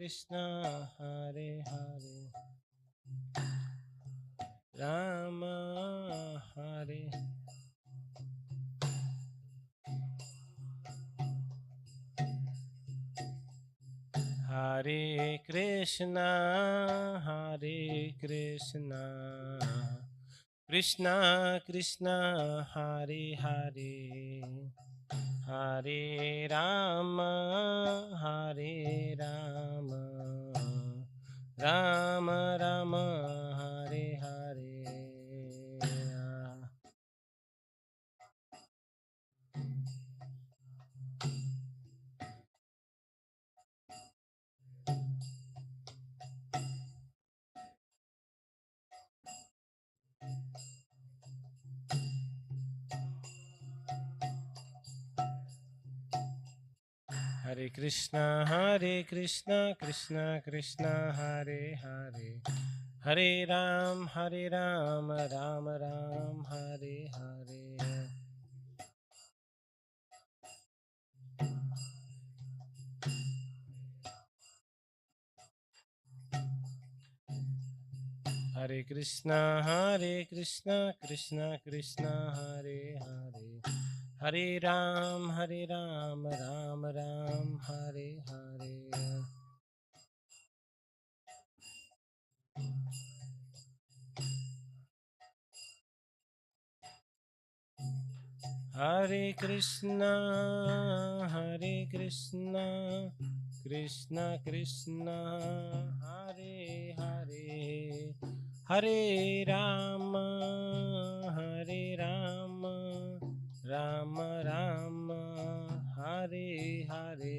Krishna, Hare Hare, Rama, Hare Hare Krishna, Krishna Krishna, Hare Hare, Hare Rama, Rama Rama, Hare Hare. Hare Krishna, Krishna Krishna, Hare Hare, Hare Ram, Ram Ram, Hare Hare. Hare Krishna, Krishna Krishna, Hare Hare, Hare Ram, Ram Ram, Hare Hare. Hare Krishna, Krishna Krishna, Hare Hare, Hare Rama, Rama Rama, Hare Hare.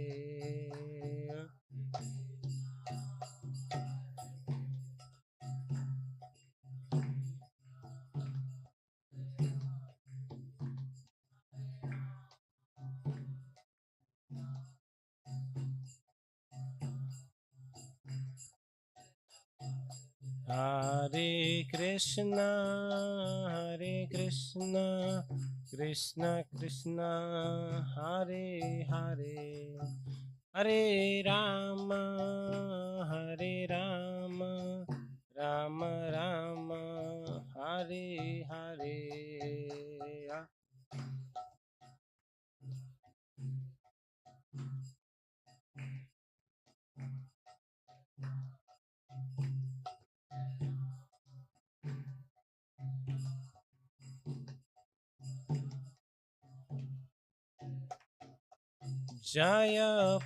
Hare Krishna, Krishna Krishna, Hare Hare, Hare Rama, Rama Rama, Hare Hare. Jai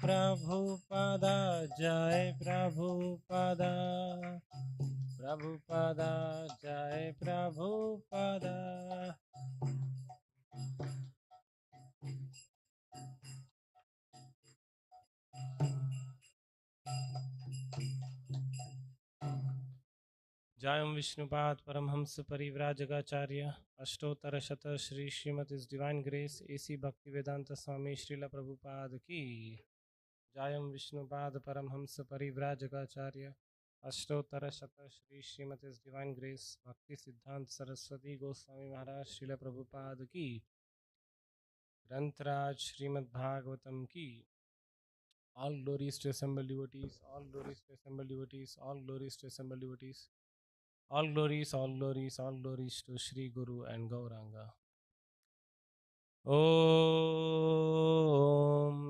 Prabhupada, Jai Prabhupada, Prabhupada, Jai Prabhupada. Jayam Vishnupad Paramhamsa Parivrajagacarya Ashtottara Shata Shri Srimati's Divine Grace A.C. Bhaktivedanta Swami Srila Prabhupada Ki. Jayam Vishnupad Paramhamsa Parivrajagacarya Ashtottara Shata Shri Srimati's Divine Grace Bhakti Siddhanta Saraswati Goswami Maharaj Srila Prabhupada Ki. Grantaraj Srimad Bhagavatam Ki. All glories to assembled devotees, all glories to assembled devotees, all glories to assembled devotees. All glories, all glories, all glories to Shri Guru and Gauranga. Om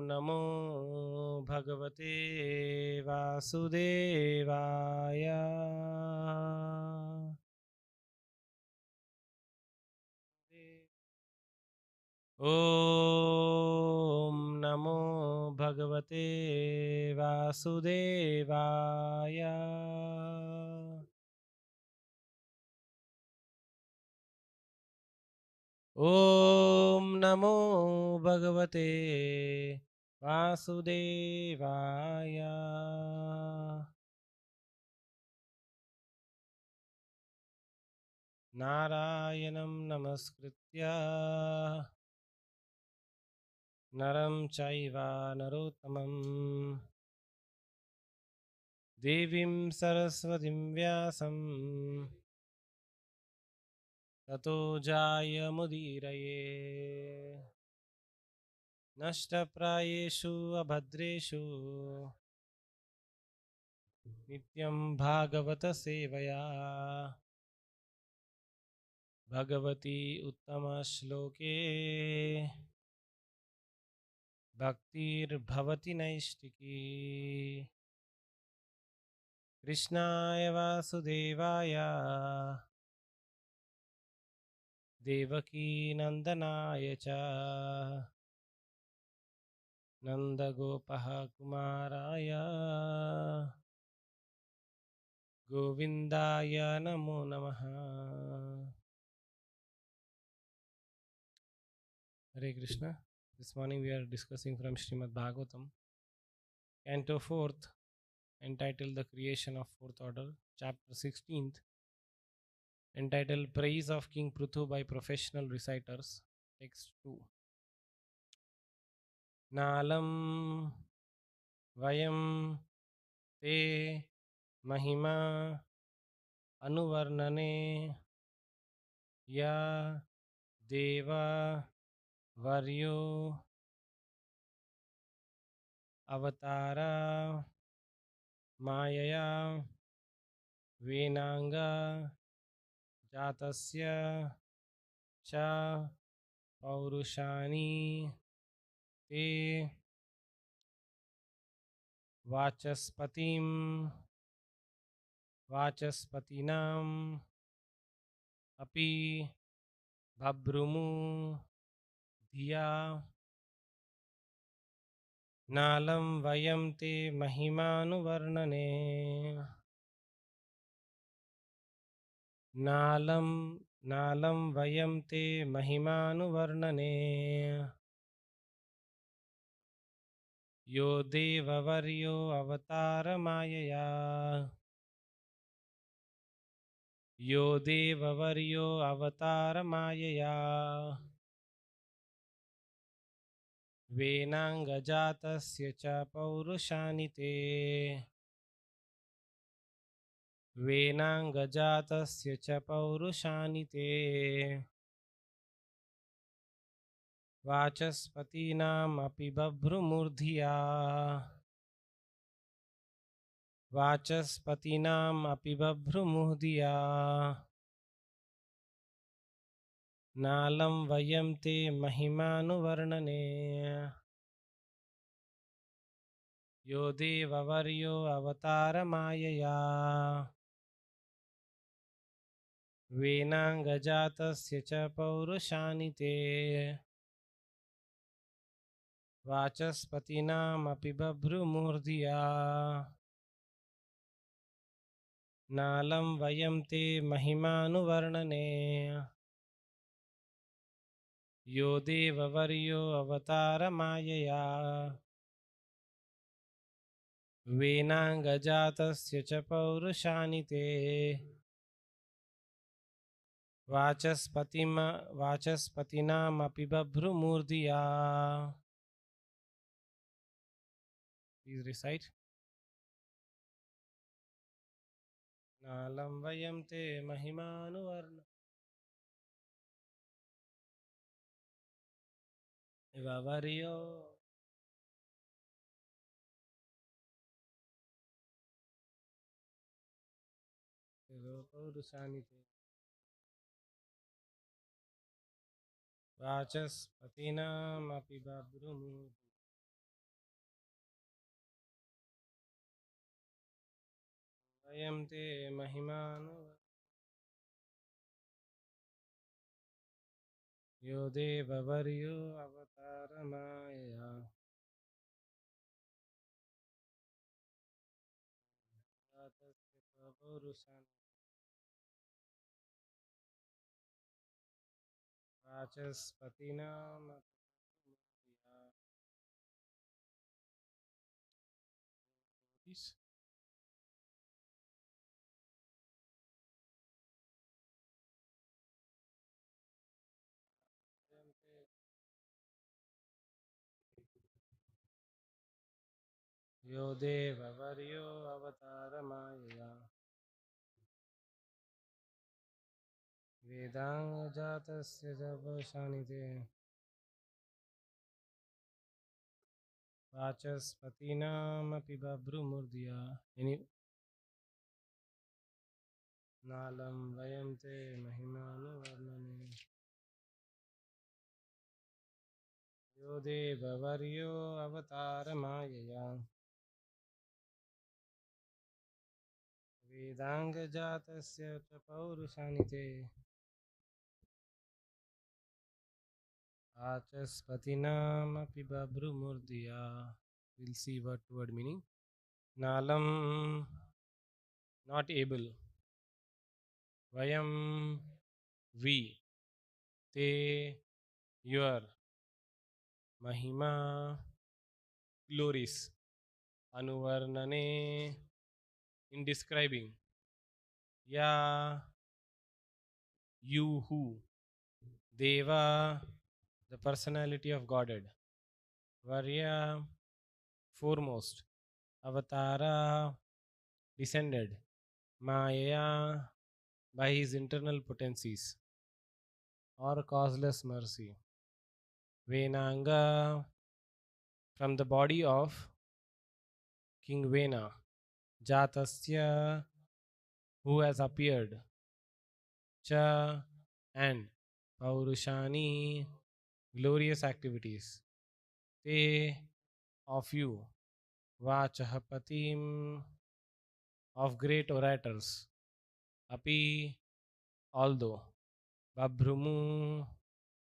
Namo Bhagavate Vasudevaya. Om Namo Bhagavate Vasudevaya. Om Namo Bhagavate Vasudevaya. Narayanam Namaskritya Naram Chaiva Narottamam Devim Saraswatim Vyasam Tato Jaya Mudiraye Nashtaprayeshu Abhadreshu नित्यं भागवत सेवया भगवती उत्तमश्लोके भक्तिर्भवति नैष्टिकी। कृष्णाय वासुदेवाय देवकी नंदनाय च नंदगोपः कुमाराय गोविंदाय नमो नमः। Hare Krishna. This morning we are discussing from Srimad Bhagavatam, Canto 4th, entitled The Creation of Fourth Order, Chapter 16th, entitled Praise of King Prithu by Professional Reciters, Text 2. Nalam Vayam Te Mahima Anuvarnane Ya Deva Varyo Avatara Mayaya Venanga Jatasya Cha Paurushani Te Vachaspatim Vachaspatinam Api Babrumu Dhiya Nalam Vayam Te Mahimanuvarnane Nalam Vayam Te Mahimanuvarnane Yo Devavaryo Avatara Mayaya Yo Devavaryo Avatara Mayaya Venangajatasya Cha Paurushani Te Venangajatasya Cha Paurushani Te Vachaspatinam Api Babhrumurdhiya Vachaspatinam Api Babhrumurdhiya Nalam Vayam Te Mahimanuvarnane Yo Devavaryo Avatara Mayaya Venangajatasya Cha Paurushani Te Vachaspatinam Api Babhrumurdhiya Nalam Vayam Te Mahimanuvarnane Yo Devavaryo Avatara Mayaya Venangajatasya Cha Paurushani Te Vachaspatinam Api Babhrumurdhiya. Please recite. Nalam Vayam Te Mahimanuvarna Vavaryo Paurushani Te Vachaspatinam Api Babhrumurdhiya. Vayam Te Mahimanuvarna Yo Devavaryo Avatara Mayaya Jatasya Paurushani Vachaspatinam Api Babhrumurdhiya. Please. Yo Devavaryo Avatara Mayaya Vedanga Jatasya Javashanite Vachaspatinam Api Babhrumurdhiya. नालं वयं ते महिमानुवर्णने यो देववर्यो अवतारमायया वेदाङ्गजातस्य च पौरुषाणि ते आचस्पतीनामपि बभ्रुमुर्दिया. We'll see what word meaning. Nalam, not able. Vayam, we. Te, your. Mahima, glories. Anuvarnane, in describing. Ya, you who. Deva, the personality of Godhead. Varya, foremost. Avatara, descended. Maya, by his internal potencies or causeless mercy. Venanga, from the body of King Vena. Jatasya, who has appeared. Cha, and Paurushani, glorious activities. Te, of you. Vachahapatim, of great orators. Api, although. Babhrumu,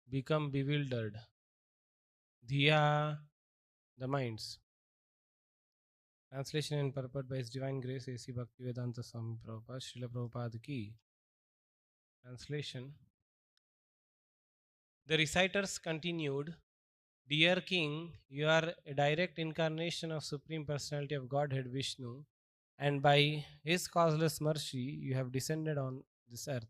become bewildered. Dhiya, the minds. Translation and purport by His Divine Grace A.C. Bhaktivedanta Swami Prabhupada, Srila Prabhupada ki. Translation. The reciters continued, Dear King, you are a direct incarnation of Supreme Personality of Godhead Vishnu, and by His causeless mercy you have descended on this earth.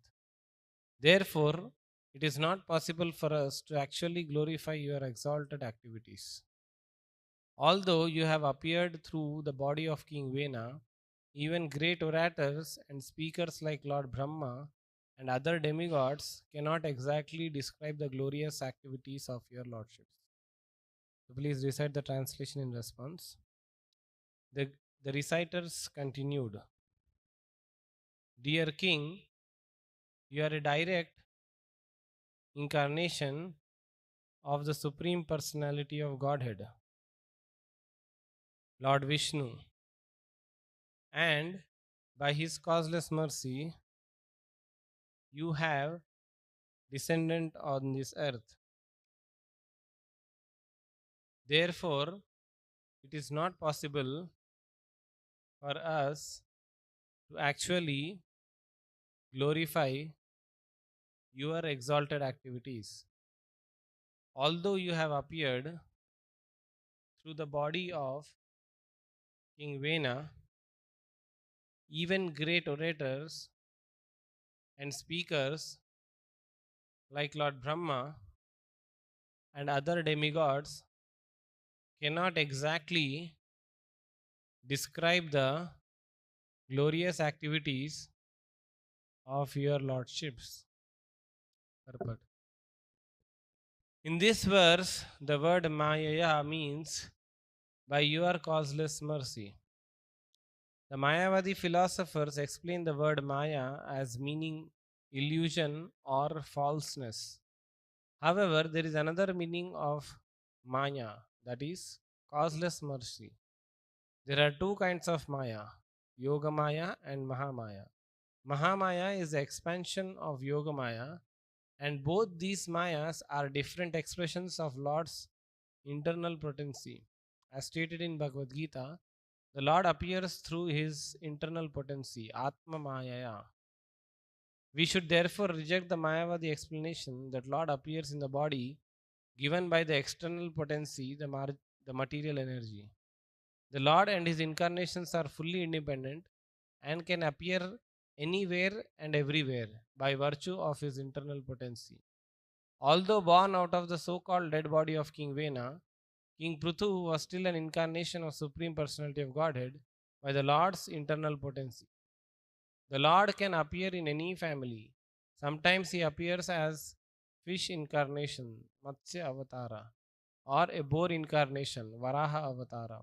Therefore, it is not possible for us to actually glorify your exalted activities. Although you have appeared through the body of King Vena, even great orators and speakers like Lord Brahma and other demigods cannot exactly describe the glorious activities of your lordships. So please recite the translation in response. The reciters continued, Dear King, you are a direct incarnation of the Supreme Personality of Godhead, Lord Vishnu, and by His causeless mercy, you have descended on this earth. Therefore, it is not possible for us to actually glorify your exalted activities. Although you have appeared through the body of King Vena, even great orators and speakers like Lord Brahma and other demigods cannot exactly describe the glorious activities of your lordships. Purport. In this verse, the word Mayaya means by your causeless mercy. The Mayavadi philosophers explain the word Maya as meaning illusion or falseness. However, there is another meaning of Maya, that is causeless mercy. There are two kinds of Maya, Yoga Maya and Mahamaya. Mahamaya is the expansion of Yoga Maya, and both these Mayas are different expressions of Lord's internal potency. As stated in Bhagavad Gita, the Lord appears through His internal potency, Atma Mayaya. We should therefore reject the Mayavadi explanation that Lord appears in the body given by the external potency, the material energy. The Lord and His incarnations are fully independent and can appear anywhere and everywhere by virtue of His internal potency. Although born out of the so-called dead body of King Vena, King Prithu was still an incarnation of Supreme Personality of Godhead by the Lord's internal potency. The Lord can appear in any family. Sometimes He appears as fish incarnation, Matsya Avatara, or a boar incarnation, Varaha Avatara.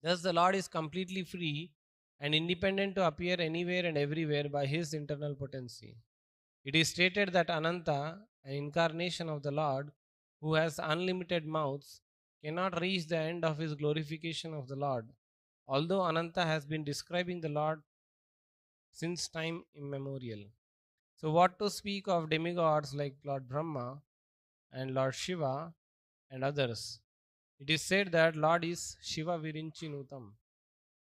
Thus the Lord is completely free and independent to appear anywhere and everywhere by his internal potency. It is stated that Anantha, an incarnation of the Lord, who has unlimited mouths, cannot reach the end of his glorification of the Lord. Although Anantha has been describing the Lord since time immemorial. So, what to speak of demigods like Lord Brahma and Lord Shiva and others? It is said that Lord is Shiva Virinchinutam,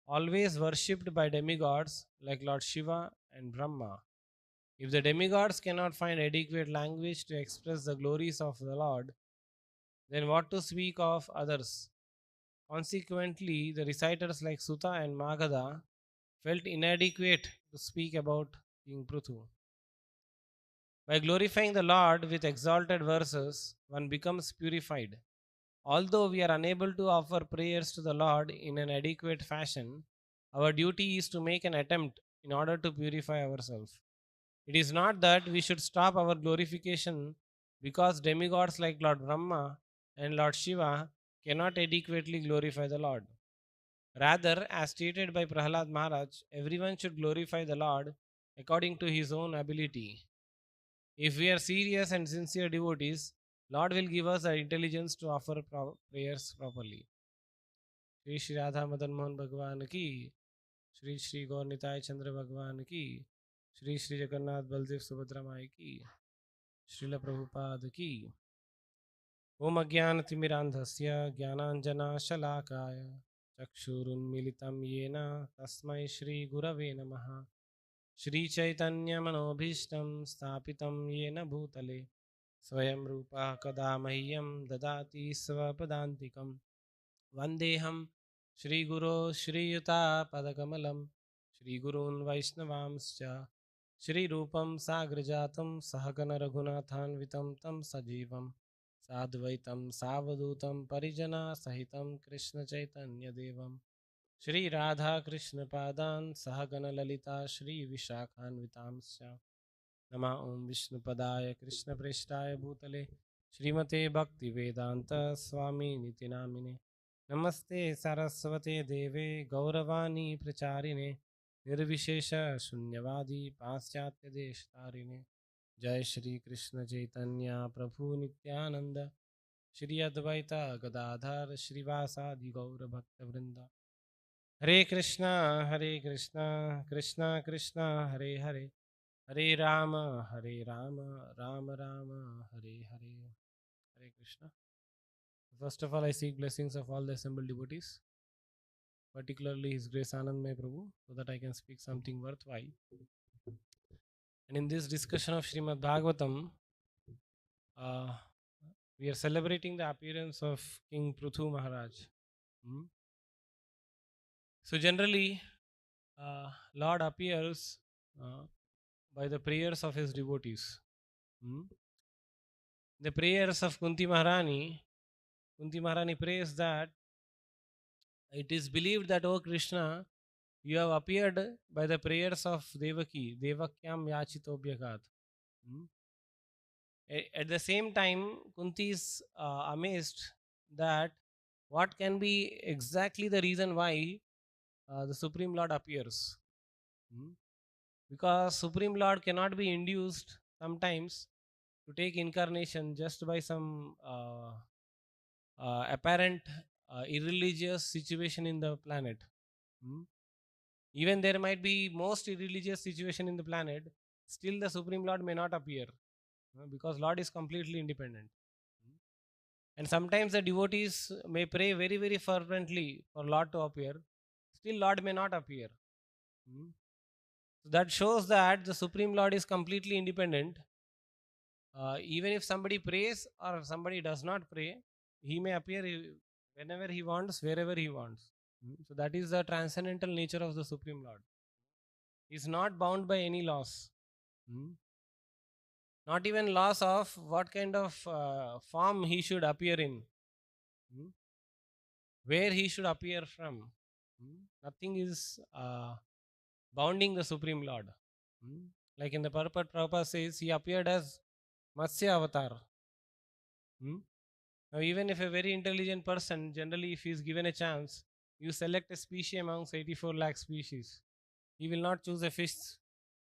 always worshipped by demigods like Lord Shiva and Brahma. If the demigods cannot find adequate language to express the glories of the Lord, then what to speak of others? Consequently, the reciters like Sutta and Magadha felt inadequate to speak about King Prithu. By glorifying the Lord with exalted verses, one becomes purified. Although we are unable to offer prayers to the Lord in an adequate fashion, our duty is to make an attempt in order to purify ourselves. It is not that we should stop our glorification because demigods like Lord Brahma and Lord Shiva cannot adequately glorify the Lord. Rather, as stated by Prahlad Maharaj, everyone should glorify the Lord according to his own ability. If we are serious and sincere devotees, Lord will give us the intelligence to offer prayers properly. Shri Shri Radha Madan Mohan भगवान की, श्री श्री गौर निताय चंद्र भगवान की, श्री श्री जगन्नाथ बलदेव सुभद्रा माई की, श्रील प्रभुपाद की। ओम अज्ञानतिमिरान्धस्य ज्ञानाञ्जनशलाकाय चक्षुरुन्मीलितं येन तस्मै श्रीगुरवे नमः। श्रीचैतन्यमनोभीष्टं स्थापितं येन भूतले स्वयं रूपः कदा मह्यं ददाति स्वपदान्तिकम्। वन्देऽहं श्रीगुरो श्रीयुतापदकमलं श्रीगुरून् वैष्णवांश्च श्रीरूपं साग्रजातं सहगणरघुनाथान्वितं तं सजीवं साद्वैतं सावधूतं परिजनसहितं कृष्णचैतन्यदेवं श्रीराधाकृष्णपादान् सहगणललिता श्रीविशाखान्वितांश्च नमः ॐ विष्णुपदाय कृष्णप्रेष्ठाय भूतले श्रीमते भक्तिवेदान्त स्वामिनिति नामिने नमस्ते सरस्वते देवे गौरवाणी प्रचारिणे निर्विशेष शून्यवादी पाश्चात्य देशतारिणे जय श्री कृष्ण चैतन्य प्रभु नित्यानंद श्री अद्वैता गदाधर श्रीवासादि गौर भक्त वृंद हरे Krishna Krishna Krishna Hare Hare Hare Ram Ram Ram Hare Hare Hare Krishna First of all, I seek blessings of all the assembled devotees, particularly His Grace Anandmay Prabhu, so that I can speak something worthwhile. And in this discussion of Srimad Bhagavatam, we are celebrating the appearance of King Prithu Maharaj. So generally, Lord appears by the prayers of His devotees. The prayers of Kunti Maharani prays that it is believed that, O Krishna, you have appeared by the prayers of Devakyam Yachitobhyagat. At the same time, Kunti is amazed that what can be exactly the reason why the Supreme Lord appears. Because Supreme Lord cannot be induced sometimes to take incarnation just by some apparent irreligious situation in the planet. Even there might be most irreligious situation in the planet, still the Supreme Lord may not appear because Lord is completely independent. And sometimes the devotees may pray very, very fervently for Lord to appear, still Lord may not appear. So that shows that the Supreme Lord is completely independent. Even if somebody prays or somebody does not pray, he may appear whenever he wants, wherever he wants. So that is the transcendental nature of the Supreme Lord. He is not bound by any laws. Not even laws of what kind of form he should appear in. Where he should appear from. Nothing is bounding the Supreme Lord. Like in the Purport, Prabhupada says, he appeared as Matsya Avatar. Now, even if a very intelligent person, generally if he is given a chance, you select a species amongst 84 lakh species. He will not choose a fish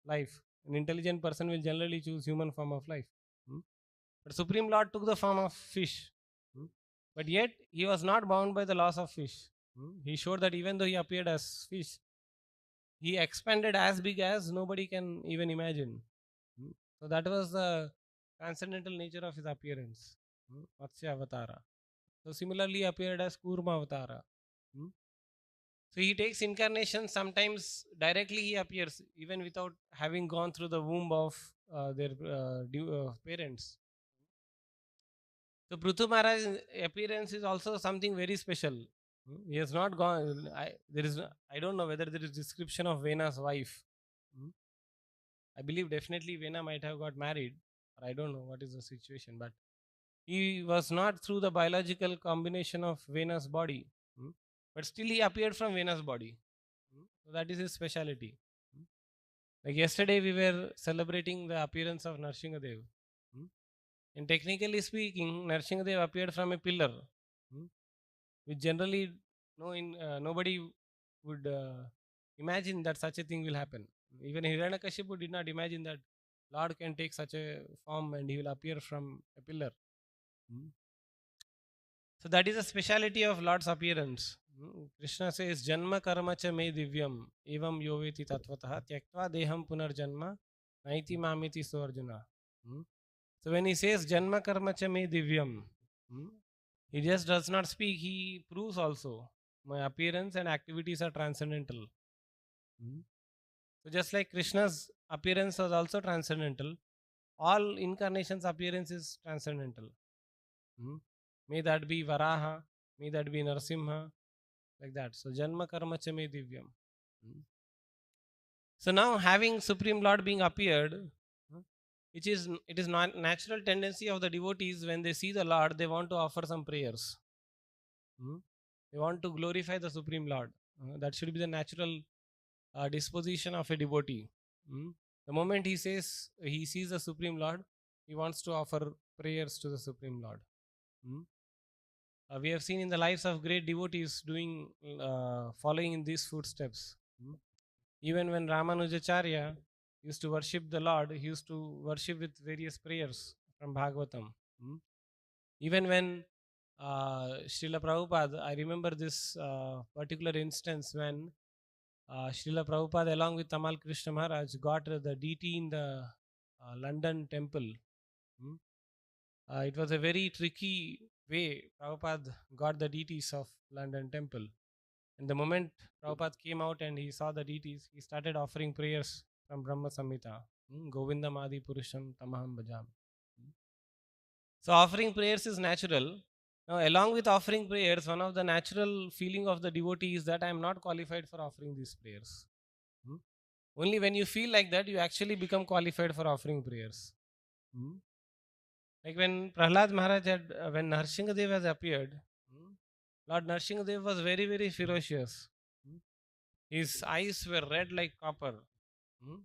life. An intelligent person will generally choose human form of life. Hmm? But Supreme Lord took the form of fish. Hmm? But yet he was not bound by the laws of fish. He showed that even though he appeared as fish, he expanded as big as nobody can even imagine. Hmm? So that was the transcendental nature of his appearance. Matsya Avatara. So similarly appeared as Kurma Avatara. Hmm? So he takes incarnation sometimes directly he appears even without having gone through the womb of their parents. So Prithu Maharaj's appearance is also something very special. He has not gone. I don't know whether there is description of Vena's wife. Hmm. I believe definitely Vena might have got married, or I don't know what is the situation, but he was not through the biological combination of Vena's body. Hmm. But still he appeared from Vena's body. So that is his speciality. Hmm. Like yesterday we were celebrating the appearance of Narsinghadev. Hmm. And technically speaking, Narsinghadev appeared from a pillar. Hmm. Which generally nobody would imagine that such a thing will happen. Even Hiranyakashipu did not imagine that Lord can take such a form and he will appear from a pillar. Hmm. So that is a speciality of Lord's appearance. Krishna says, Janma karma cha me divyam evam yoveti tatvatah tyaktva deham punarjanma naiti mamiti so Arjuna. So when he says Janma karma cha me divyam, hmm, he just does not speak, he proves also. My appearance and activities are transcendental. Hmm. So just like Krishna's appearance was also transcendental, all incarnations' appearance is transcendental. Hmm. May that be Varaha, may that be Narsimha, like that. So Janma Karma Cha Me Divyam. Hmm. So now having Supreme Lord being appeared, it is not natural tendency of the devotees when they see the Lord, they want to offer some prayers. They want to glorify the Supreme Lord. That should be the natural disposition of a devotee. The moment he says he sees the Supreme Lord, he wants to offer prayers to the Supreme Lord. We have seen in the lives of great devotees doing following in these footsteps. Even when Ramanujacharya used to worship the Lord, he used to worship with various prayers from Bhagavatam. Even when Srila Prabhupada, I remember this particular instance when Srila Prabhupada along with Tamal Krishna Maharaj got the deity in the London temple. It was a very tricky way Prabhupada got the deities of London temple. And the moment Prabhupada came out and he saw the deities, he started offering prayers from Brahma Samhita. Govindam Adi Purusham Tamaham Bhajam. So offering prayers is natural. Now, along with offering prayers, one of the natural feeling of the devotee is that I am not qualified for offering these prayers. Only when you feel like that, you actually become qualified for offering prayers. Like when Prahlad Maharaj had, when Narsinghadev has appeared, Lord Narsinghadev was very, very ferocious. His eyes were red like copper.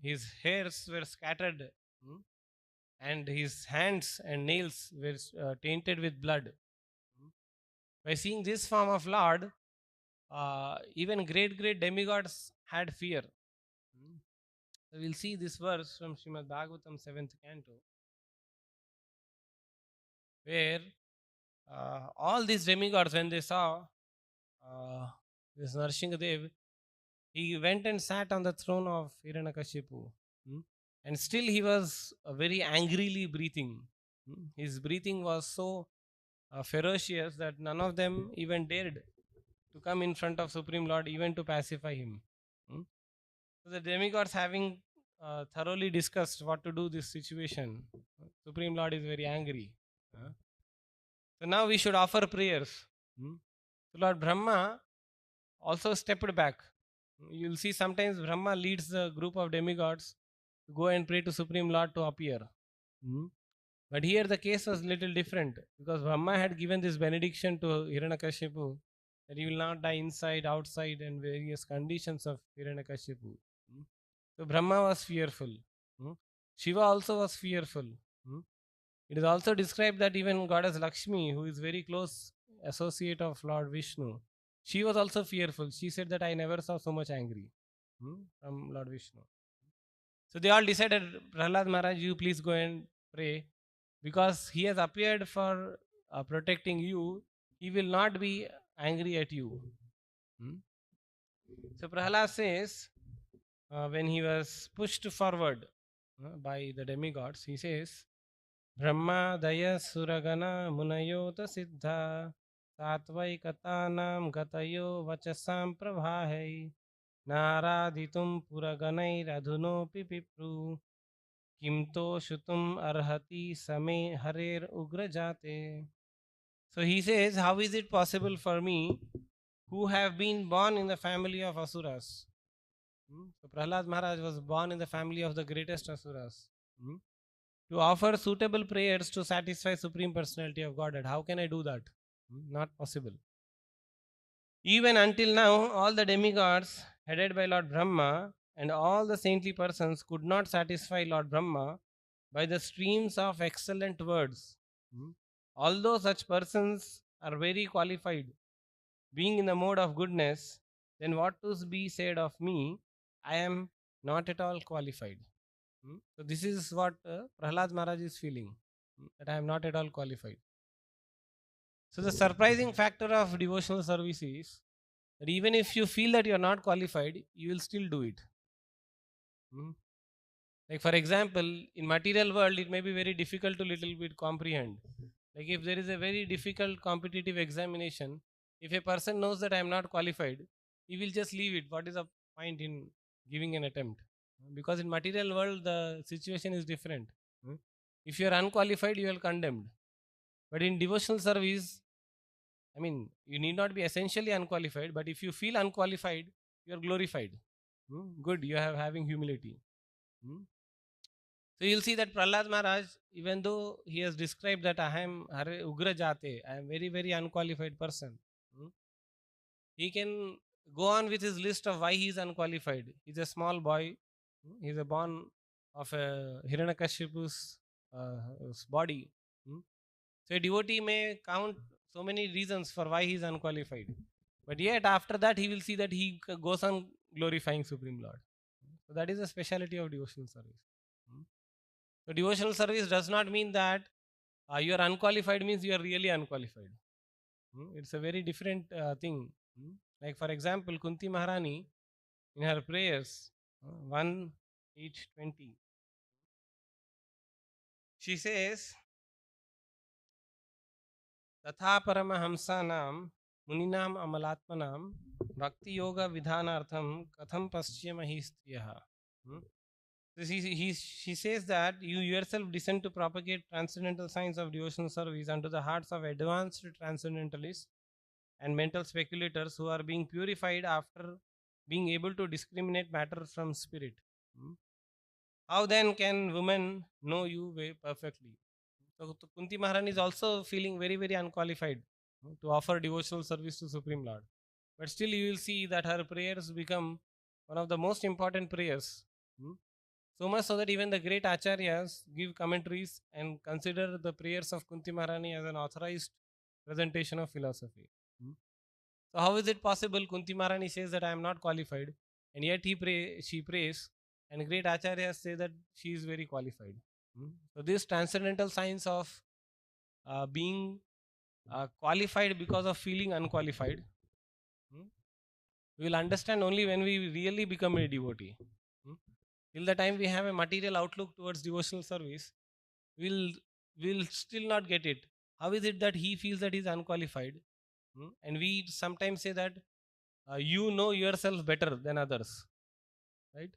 His hairs were scattered. And his hands and nails were tainted with blood. By seeing this form of Lord, even great demigods had fear. So we'll see this verse from Srimad Bhagavatam 7th canto, where all these demigods, when they saw this Narsinghadev, he went and sat on the throne of Hiranyakashipu. And still he was very angrily breathing. His breathing was so ferocious that none of them even dared to come in front of Supreme Lord even to pacify him. So the demigods having thoroughly discussed what to do this situation, Supreme Lord is very angry. So now we should offer prayers. So Lord Brahma also stepped back. You'll see sometimes Brahma leads the group of demigods to go and pray to Supreme Lord to appear. But here the case was little different because Brahma had given this benediction to Hiranyakashipu that he will not die inside, outside, and various conditions of Hiranyakashipu. So Brahma was fearful. Shiva also was fearful. It is also described that even goddess Lakshmi, who is very close associate of Lord Vishnu, She was also fearful. She said that I never saw so much angry from Lord Vishnu. So they all decided, Prahlad Maharaj, you please go and pray, because he has appeared for protecting you. He will not be angry at you. Hmm? So Prahlad says, when he was pushed forward by the demigods, he says, Brahma Daya Suragana Munayota Siddha Satvai Gatayo Vachasam Prabhahai Naraditum Puraganai Radhunopi Pipru Kimto Shutum Arhati Same Harer Ugrajate. So he says, how is it possible for me, who have been born in the family of Asuras? So Prahlad Maharaj was born in the family of the greatest Asuras. To offer suitable prayers to satisfy Supreme Personality of Godhead. How can I do that? Not possible. Even until now, all the demigods headed by Lord Brahma and all the saintly persons could not satisfy Lord Brahma by the streams of excellent words. Although such persons are very qualified, being in the mode of goodness, then what to be said of me? I am not at all qualified. So this is what Prahlad Maharaj is feeling, that I am not at all qualified. So the surprising factor of devotional service is that even if you feel that you are not qualified, you will still do it. Like for example, in material world, it may be very difficult to little bit comprehend. Like if there is a very difficult competitive examination, if a person knows that I am not qualified, he will just leave it. What is the point in giving an attempt? Because in material world, the situation is different. If you are unqualified, you are condemned. But in devotional service, I mean, you need not be essentially unqualified, but if you feel unqualified, you are glorified. Good, you are having humility. So you'll see that Prahlad Maharaj, even though he has described that I am Ugra Jate, I am very, very unqualified person, he can go on with his list of why he is unqualified. He's a small boy. He's a born of a Hiranyakashipu's body. So a devotee may count so many reasons for why he is unqualified. But yet after that he will see that he goes on glorifying Supreme Lord. So that is the speciality of devotional service. So devotional service does not mean that you are unqualified means you are really unqualified. It's a very different thing. Like for example, Kunti Maharani in her prayers, 1:8:20, she says, Tatha Paramahamsanam Muninam Amalatmanam Bhakti Yoga Vidhanartham Katham Paschyamahi Striyaha. So she says that you yourself descend to propagate transcendental science of devotional service unto the hearts of advanced transcendentalists and mental speculators who are being purified after being able to discriminate matter from spirit. How then can women know you very perfectly? So Kunti Maharani is also feeling very, very unqualified to offer devotional service to Supreme Lord. But still you will see that her prayers become one of the most important prayers. So much so that even the great acharyas give commentaries and consider the prayers of Kunti Maharani as an authorized presentation of philosophy. So how is it possible? Kunti Maharani says that I am not qualified, and yet she prays, and great acharyas say that she is very qualified. So this transcendental science of being qualified because of feeling unqualified, we will understand only when we really become a devotee. Till the time we have a material outlook towards devotional service, we'll still not get it. How is it that he feels that he is unqualified? And we sometimes say that you know yourself better than others, right?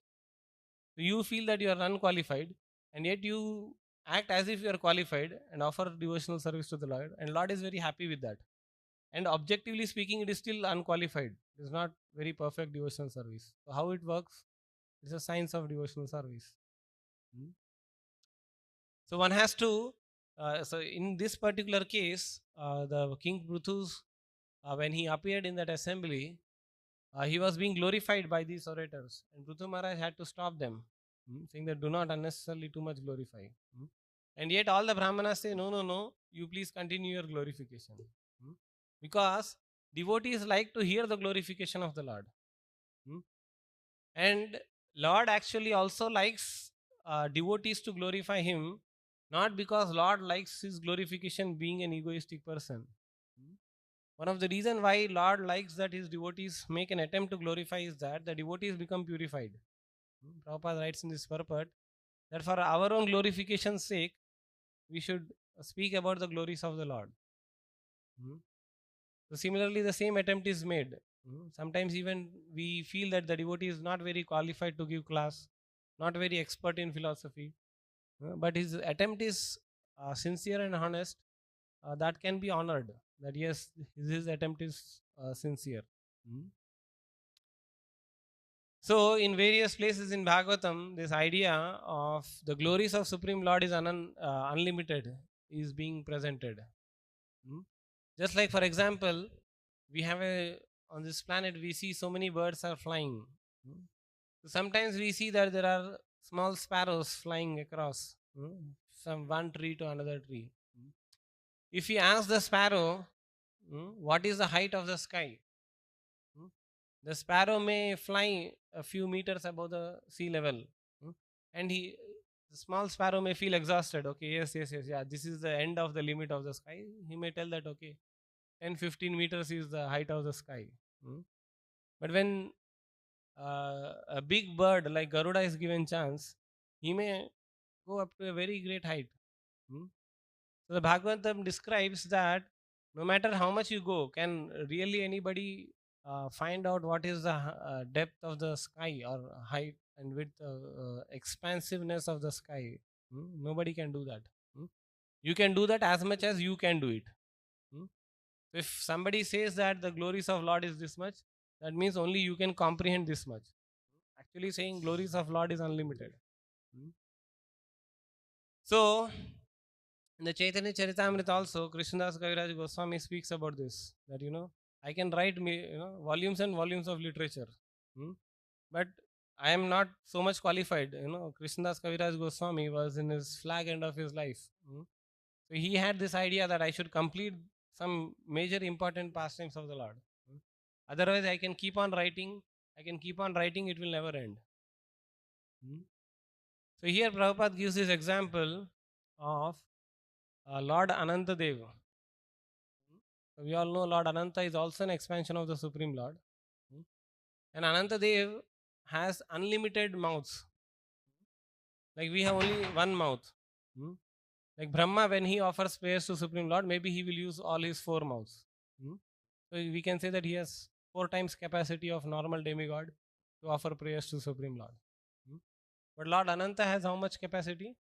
So you feel that you are unqualified, and yet you act as if you are qualified and offer devotional service to the Lord, and Lord is very happy with that. And objectively speaking, it is still unqualified. It is not very perfect devotional service. So how it works? It's a science of devotional service. So one has to. So in this particular case, the King Pruthus, when he appeared in that assembly, he was being glorified by these orators, and Prithu Maharaj had to stop them, saying that do not unnecessarily too much glorify. And yet all the Brahmanas say, no, no, no, you please continue your glorification. Because devotees like to hear the glorification of the Lord. Hmm? And Lord actually also likes devotees to glorify him, not because Lord likes his glorification being an egoistic person. Hmm? One of the reason why Lord likes that his devotees make an attempt to glorify is that the devotees become purified. Prabhupada writes in this purport that for our own glorification's sake, we should speak about the glories of the Lord. Hmm? So similarly, the same attempt is made. Sometimes even we feel that the devotee is not very qualified to give class, not very expert in philosophy, but his attempt is sincere and honest. That can be honored. That yes, his attempt is sincere. Hmm. So, in various places in Bhagavatam, this idea of the glories of Supreme Lord is unlimited, is being presented. Hmm. Just like, for example, we have on this planet, we see so many birds are flying. Hmm. So sometimes we see that there are small sparrows flying across from one tree to another tree. Hmm. If you ask the sparrow, what is the height of the sky? Hmm. The sparrow may fly a few meters above the sea level, hmm, and the small sparrow may feel exhausted. Okay, yes, yes, yes, yeah, this is the end of the limit of the sky. He may tell that, okay, 10, 15 meters is the height of the sky. Hmm. But when a big bird like Garuda is given chance, he may go up to a very great height. Hmm. So the Bhagavatam describes that no matter how much you go, can really anybody find out what is the depth of the sky or height and width, expansiveness of the sky? Nobody can do that. Hmm. You can do that as much as you can do it. Hmm. If somebody says that the glories of Lord is this much, that means only you can comprehend this much. Actually, saying glories of Lord is unlimited. Hmm. So, in the Chaitanya Charitamrita also, Krishnadas Kaviraj Goswami speaks about this. That I can write volumes and volumes of literature, hmm, but I am not so much qualified. Krishnadas Kaviraj Goswami was in his flag end of his life. So he had this idea that I should complete some major important pastimes of the Lord. Hmm. Otherwise, I can keep on writing. I can keep on writing. It will never end. Hmm. So here Prabhupada gives this example of Lord Anantadeva. So we all know Lord Anantha is also an expansion of the Supreme Lord. Hmm. And Anantadeva has unlimited mouths. Like we have only one mouth. Hmm. Like Brahma, when he offers prayers to Supreme Lord, maybe he will use all his four mouths. Hmm. So we can say that he has 4 times capacity of normal demigod to offer prayers to Supreme Lord. Hmm. But Lord Anantha has how much capacity?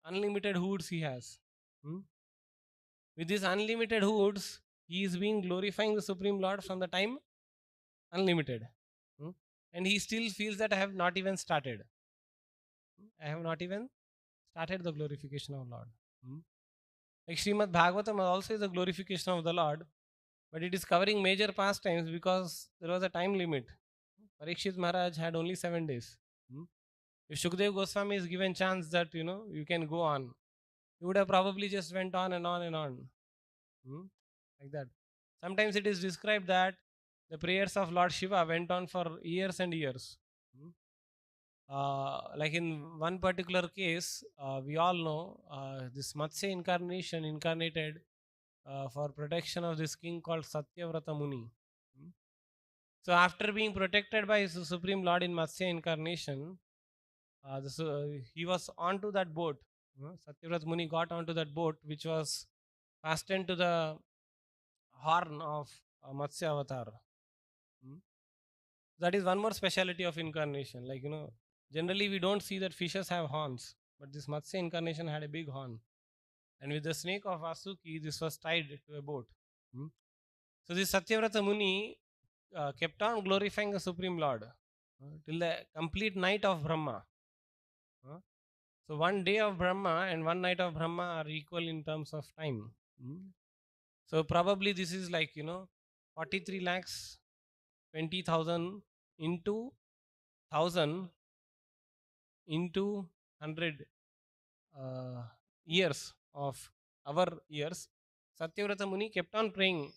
Unlimited hoods he has. Hmm. With these unlimited hoods, he is being glorifying the Supreme Lord from the time unlimited. Hmm. And he still feels that I have not even started. I have not even started the glorification of Lord. Hmm. Like Srimad Bhagavatam also is a glorification of the Lord, but it is covering major pastimes because there was a time limit. Parikshit Maharaj had only 7 days. Hmm. If Shukdev Goswami is given chance that you can go on, he would have probably just went on and on and on. Hmm. Like that. Sometimes it is described that the prayers of Lord Shiva went on for years and years. Hmm. Like in one particular case, we all know this Matsya incarnation incarnated for protection of this king called Satyavrata Muni. Hmm. So after being protected by his Supreme Lord in Matsya incarnation, he was onto that boat. Satyavrata Muni got onto that boat which was fastened to the horn of Matsya avatar. Hmm. That is one more speciality of incarnation. Like, generally we don't see that fishes have horns, but this Matsya incarnation had a big horn. And with the snake of Vasuki, this was tied to a boat. Hmm. So this Satyavrata Muni kept on glorifying the Supreme Lord till the complete night of Brahma. So one day of Brahma and one night of Brahma are equal in terms of time. So probably this is like 43 lakhs 20,000 into 1,000 into 100 years of our years. Satyavrata Muni kept on praying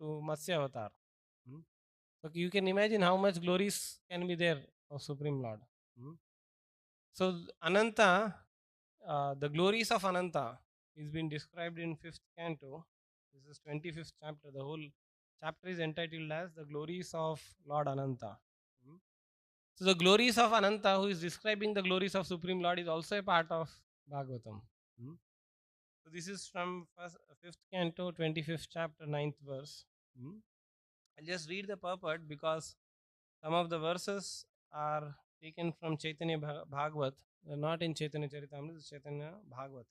to Matsya Avatar. Hmm. So you can imagine how much glories can be there of Supreme Lord. Hmm. So Ananta, the glories of Ananta is been described in 5th canto. This is 25th chapter. The whole chapter is entitled as the glories of Lord Ananta. Hmm. So the glories of Ananta, who is describing the glories of Supreme Lord, is also a part of Bhagavatam. Hmm. So this is from 5th canto, 25th chapter, 9th verse. Hmm. I'll just read the purport because some of the verses are taken from Chaitanya Bhagavat. They're not in Chaitanya Charitamrita, it's Chaitanya Bhagavat.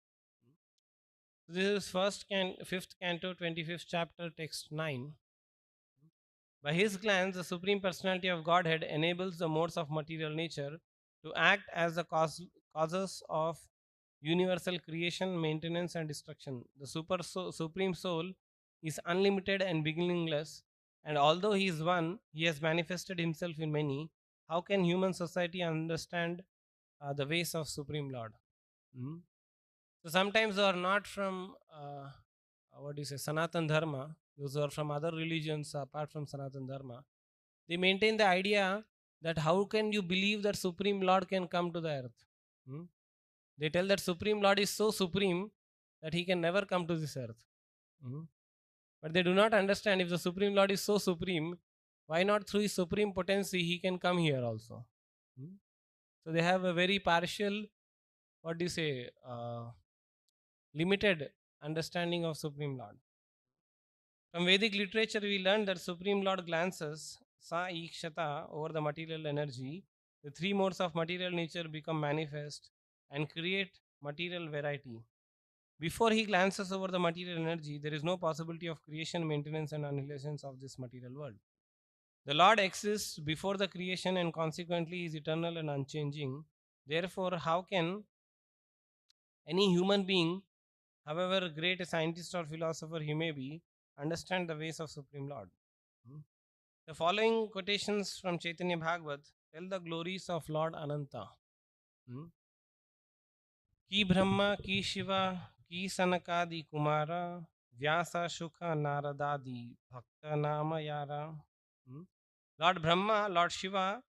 So this is 5th canto, 25th chapter, text 9. By his glance, the Supreme Personality of Godhead enables the modes of material nature to act as the causes of universal creation, maintenance, and destruction. The Supreme Soul is unlimited and beginningless, and although he is one, he has manifested himself in many. How can human society understand the ways of Supreme Lord? Hmm? So sometimes they are not from what do you say, Sanatan Dharma. Those are from other religions apart from Sanatan Dharma. They maintain the idea that how can you believe that Supreme Lord can come to the earth? Hmm? They tell that Supreme Lord is so supreme that he can never come to this earth. Hmm? But they do not understand, if the Supreme Lord is so supreme, why not through his supreme potency he can come here also? Hmm? So they have a very partial, what do you say, limited understanding of Supreme Lord. From Vedic literature, we learn that Supreme Lord glances, sa ikshata, over the material energy. The three modes of material nature become manifest and create material variety. Before he glances over the material energy, there is no possibility of creation, maintenance, and annihilation of this material world. The Lord exists before the creation and consequently is eternal and unchanging. Therefore, how can any human being, however great a scientist or philosopher he may be, understand the ways of Supreme Lord? Hmm. The following quotations from Chaitanya Bhagavat tell the glories of Lord Ananta. Hmm. Ki Brahma, ki Shiva, ki Sanakadi Kumara, Vyasa Shukha Naradadi Bhakta Nama Yara. Hmm. Lord Brahma, Lord Shiva,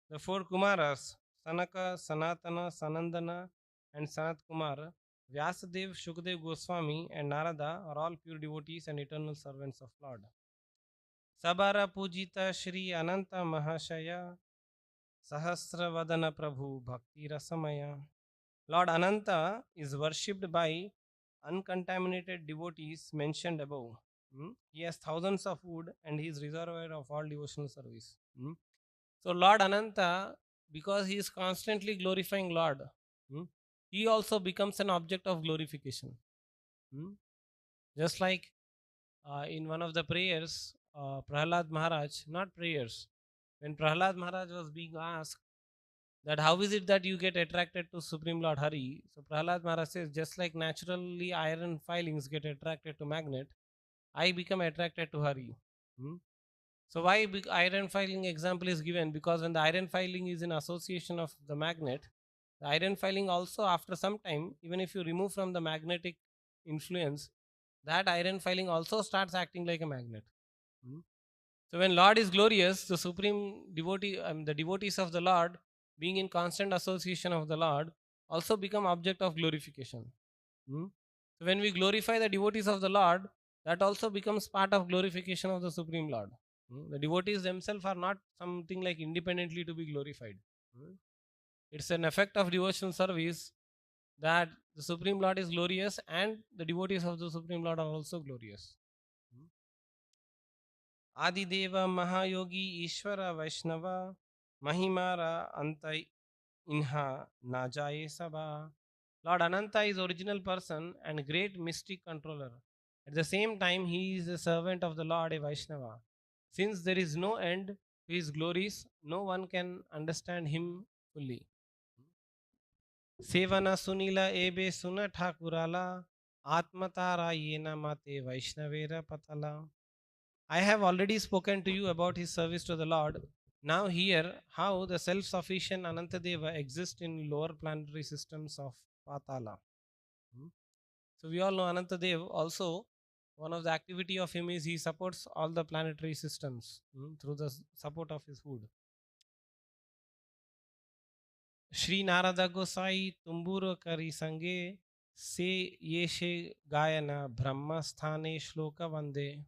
the four Kumaras, Sanaka, Sanatana, Sanandana, and Sanat Kumar, Vyasadev, Shukadev Goswami, and Narada are all pure devotees and eternal servants of Lord. Sabara Pujita Shri Ananta Mahashaya, Sahasravadana Prabhu Bhakti Rasamaya. Lord Ananta is worshipped by uncontaminated devotees mentioned above. Hmm. He has thousands of wood and he is reservoir of all devotional service. Hmm. So Lord Ananta, because he is constantly glorifying Lord, hmm, he also becomes an object of glorification. Hmm. Just like in one of the prayers, Prahlad Maharaj, not prayers, when Prahlad Maharaj was being asked that how is it that you get attracted to Supreme Lord Hari? So Prahlad Maharaj says, just like naturally iron filings get attracted to magnet, I become attracted to Hari. Hmm? So why iron filing example is given? Because when the iron filing is in association of the magnet, the iron filing also after some time, even if you remove from the magnetic influence, that iron filing also starts acting like a magnet. Hmm? So when Lord is glorious, the supreme devotee, the devotees of the Lord, being in constant association of the Lord, also become object of glorification. Hmm? So when we glorify the devotees of the Lord, that also becomes part of glorification of the Supreme Lord. Hmm? The devotees themselves are not something like independently to be glorified. Hmm? It's an effect of devotional service that the Supreme Lord is glorious and the devotees of the Supreme Lord are also glorious. Hmm? Adideva Mahayogi Ishvara Vaishnava Mahimara Anta Inha Najaye Sabha. Lord Ananta is original person and great mystic controller. At the same time, he is a servant of the Lord, a Vaishnava. Since there is no end to his glories, no one can understand him fully. Sevana Sunila Ebe Suna Thakurala Atmatara Yena Mate Vaishnavera Patala. I have already spoken to you about his service to the Lord. Now hear how the self-sufficient Anantadeva exists in lower planetary systems of Patala. Hmm. So we all know Anantadev also One of the activity of him is he supports all the planetary systems through the support of his food. Shri Narada Gosai Tumburo Kari Sange Se Yeshe Gayana Brahma Sthane Shloka Vande.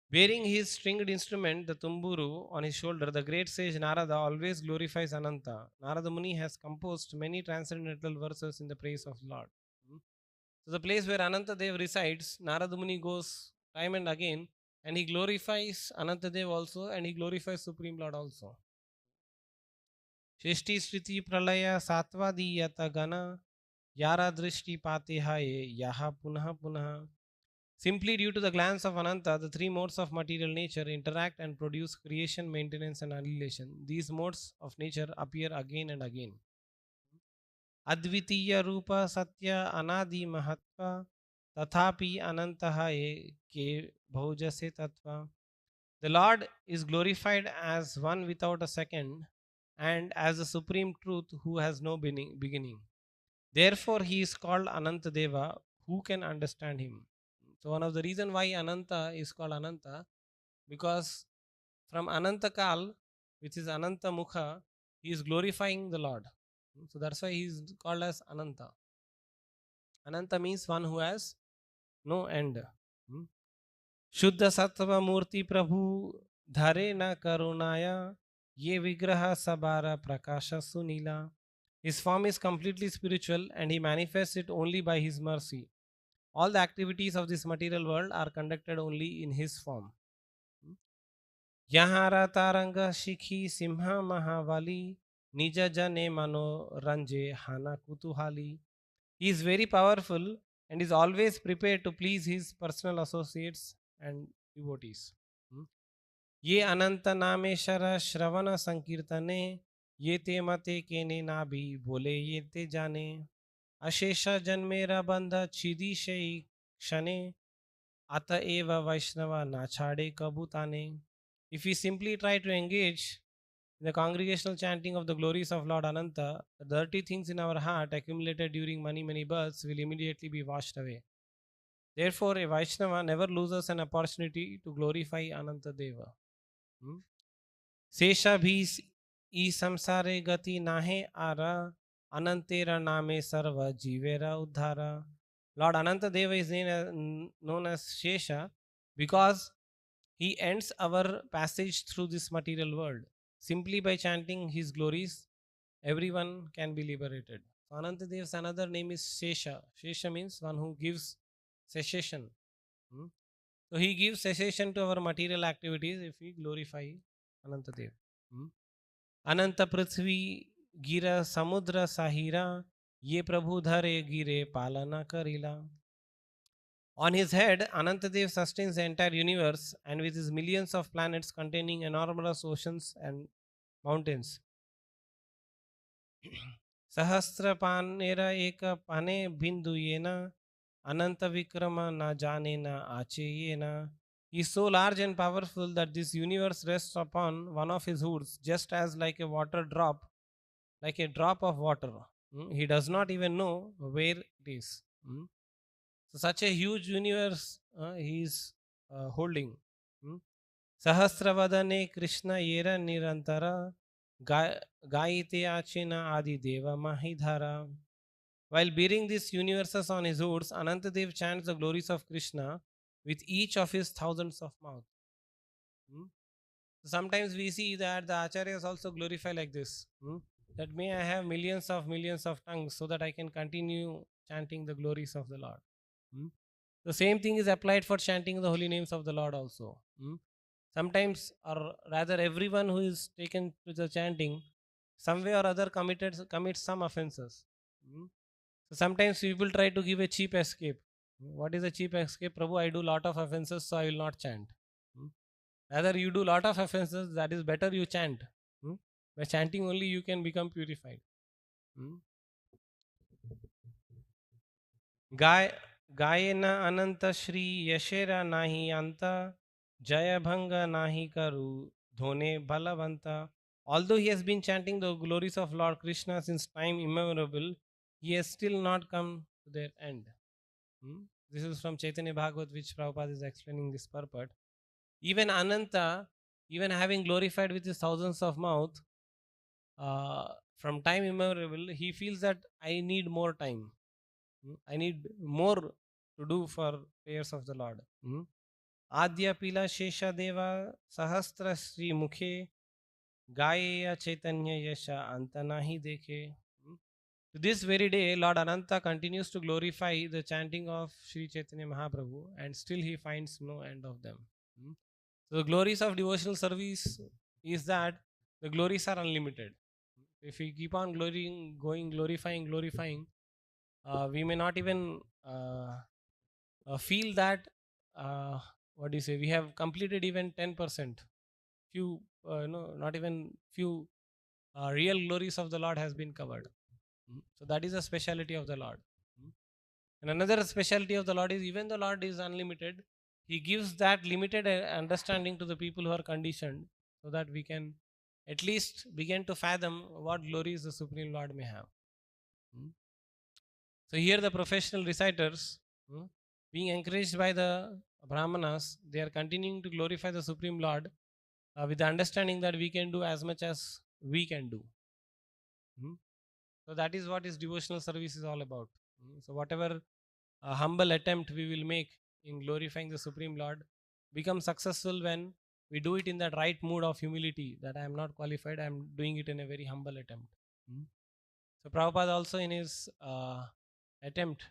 Bearing his stringed instrument, the tumburu, on his shoulder, the great sage Narada always glorifies Ananta. Narada Muni has composed many transcendental verses in the praise of Lord. So, the place where Anantadeva resides, Narada Muni goes time and again, and he glorifies Anantadeva also, and he glorifies Supreme Lord also. Shrishti Shriti Pralaya Satvadiyata Gana Yara Drishti Patihaye Yaha Punaha Punaha. Simply due to the glance of Ananta, the three modes of material nature interact and produce creation, maintenance, and annihilation. These modes of nature appear again and again. Advitiya Rupa Satya Anadi Mahatva Tathapi Anantaha Ke Bhojase Tattva. The Lord is glorified as one without a second and as the supreme truth who has no beginning. Therefore, he is called Anantadeva. Who can understand him? So, one of the reason why Ananta is called Ananta, because from Ananta Kal, which is Ananta Mukha, he is glorifying the Lord. So, that's why he is called as Ananta. Ananta means one who has no end. Shuddha Sattva Murti Prabhu Dhare na Karunaya Ye Vigraha Sabara Prakasha Sunila. His form is completely spiritual and he manifests it only by his mercy. All the activities of this material world are conducted only in his form. Yahara Taranga Shikhi Simha Mahavali Nija Jane Mano Ranje Hana Kutuhali. He is very powerful and is always prepared to please his personal associates and devotees. Ye Ananta Nameshara Shravana Sankirtane Ye te mate kene nabi bole ye te jane Ashesha Janmera Bandha Chidi Shei Shane Ata Eva Vaishnava Nachade Kabutane. If we simply try to engage in the congregational chanting of the glories of Lord Ananta, the dirty things in our heart accumulated during many, many births will immediately be washed away. Therefore, a Vaishnava never loses an opportunity to glorify Anantadeva. Sesha bhis e samsare gati nahe ara Anantera name sarva jivera uddhara. Lord Anantadeva is known as Shesha because he ends our passage through this material world. Simply by chanting his glories, everyone can be liberated. So Anantadev's another name is Shesha. Shesha means one who gives cessation. So he gives cessation to our material activities if we glorify Anantadev. Ananta Prithvi Gira Samudra Sahira Ye Prabhu Dhare Gire Palana Karila. On his head, Anantadev sustains the entire universe and with his millions of planets containing enormous oceans and mountains. Sahasra Panera Eka Pane Bindu Yena Ananta Vikrama Na Jane Na Ache Yena. He is so large and powerful that this universe rests upon one of his hoods, just as like a water drop, like a drop of water. He does not even know where it is. So such a huge universe he is holding. Sahasravadane Krishna Yera Nirantara Gaite Achina Adi Deva Mahidhara. While bearing these universes on his hoods, Anantadev chants the glories of Krishna with each of his thousands of mouths. Sometimes we see that the acharyas also glorify like this. That may I have millions of tongues so that I can continue chanting the glories of the Lord. The same thing is applied for chanting the holy names of the Lord also. Sometimes, or rather everyone who is taken to the chanting, some way or other commits some offenses. So sometimes people try to give a cheap escape. What is a cheap escape? Prabhu, I do lot of offenses, so I will not chant. Rather, you do lot of offenses, that is better you chant. By chanting only you can become purified. Gaye na ananta shri yashera nahi anta jaya bhanga nahi karu dhone balavanta. Although he has been chanting the glories of Lord Krishna since time immemorable, he has still not come to their end. This is from Chaitanya Bhagavat, which Prabhupada is explaining this purport. Even Anantha, even having glorified with his thousands of mouth, from time immemorial, he feels that I need more time. I need more to do for prayers of the Lord. Adya Pila Shesha Deva Sahasra Sri Mukhe Gaya Chaitanya Yasha Antanahi Dekhe. To this very day, Lord Ananta continues to glorify the chanting of Sri Chaitanya Mahaprabhu, and still he finds no end of them. So, the glories of devotional service is that the glories are unlimited. If we keep on glorifying, we may not even feel that, uh, what do you say, we have completed even 10%. Few, not even few real glories of the Lord has been covered. So that is a speciality of the Lord. And another speciality of the Lord is, even the Lord is unlimited, He gives that limited understanding to the people who are conditioned, so that we can at least begin to fathom what glories the Supreme Lord may have. So here the professional reciters, being encouraged by the Brahmanas, they are continuing to glorify the Supreme Lord with the understanding that we can do as much as we can do. So that is what his devotional service is all about. So whatever humble attempt we will make in glorifying the Supreme Lord becomes successful when we do it in that right mood of humility, that I am not qualified, I am doing it in a very humble attempt. So Prabhupada also, in his attempt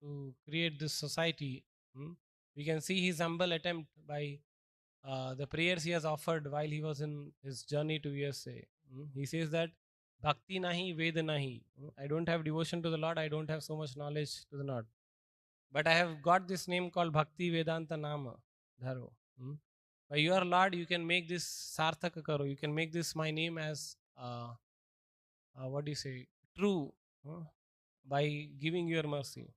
to create this society, we can see his humble attempt by the prayers he has offered while he was in his journey to USA. He says that Bhakti nahi, Veda nahi. I don't have devotion to the Lord, I don't have so much knowledge to the Lord. But I have got this name called Bhakti Vedanta Nama Dharo. By your Lord, you can make this Sarthaka Karo. You can make this my name as, what do you say, true, by giving your mercy.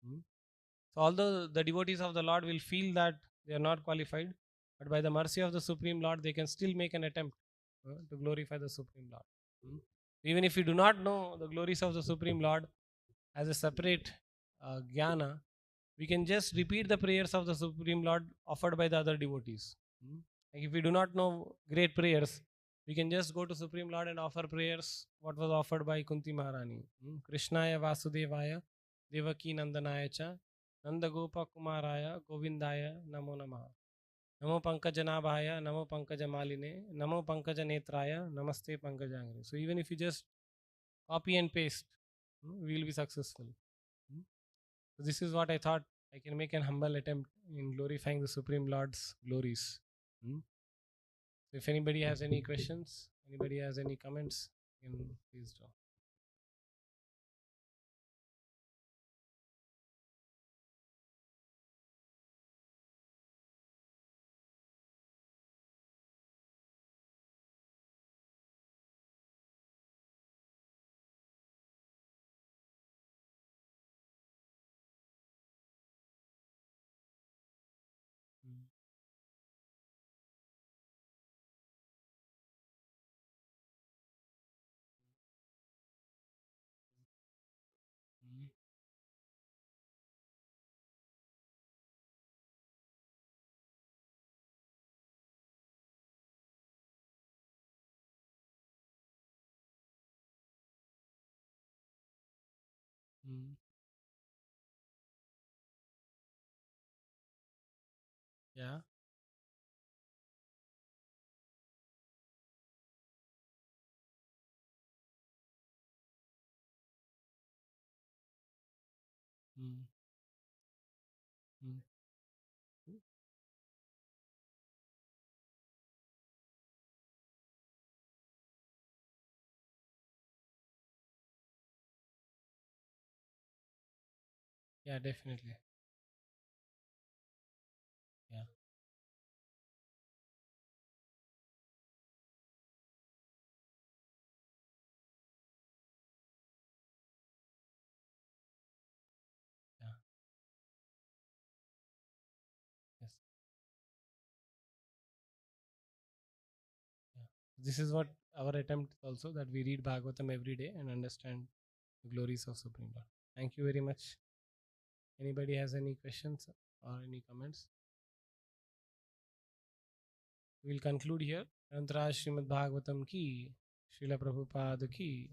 So, although the devotees of the Lord will feel that they are not qualified, but by the mercy of the Supreme Lord, they can still make an attempt to glorify the Supreme Lord. Even if you do not know the glories of the Supreme Lord as a separate jnana, we can just repeat the prayers of the Supreme Lord offered by the other devotees. Like if we do not know great prayers, we can just go to Supreme Lord and offer prayers what was offered by Kunti Maharani. Krishnaya Vasudevaya Devaki Nandanaya Cha Nandagopa Kumaraya Govindaya Namo Namaha. Namo Pankajanabhaya, Namo Pankajamaline, Namo Pankajanetraya, Namaste Pankajangre. So even if you just copy and paste, we will be successful. So this is what I thought. I can make an humble attempt in glorifying the Supreme Lord's glories. So if anybody has any questions, anybody has any comments, you can please do. Mm. Mm. Mm. Yeah. Mm. Mm. Yeah, definitely. Yeah. Yeah. Yes. Yeah. This is what our attempt is also, that we read Bhagavatam every day and understand the glories of Supreme Lord. Thank you very much. Anybody has any questions or any comments? We'll conclude here. Anantara Srimad Bhagavatam ki, Srila Prabhupada ki.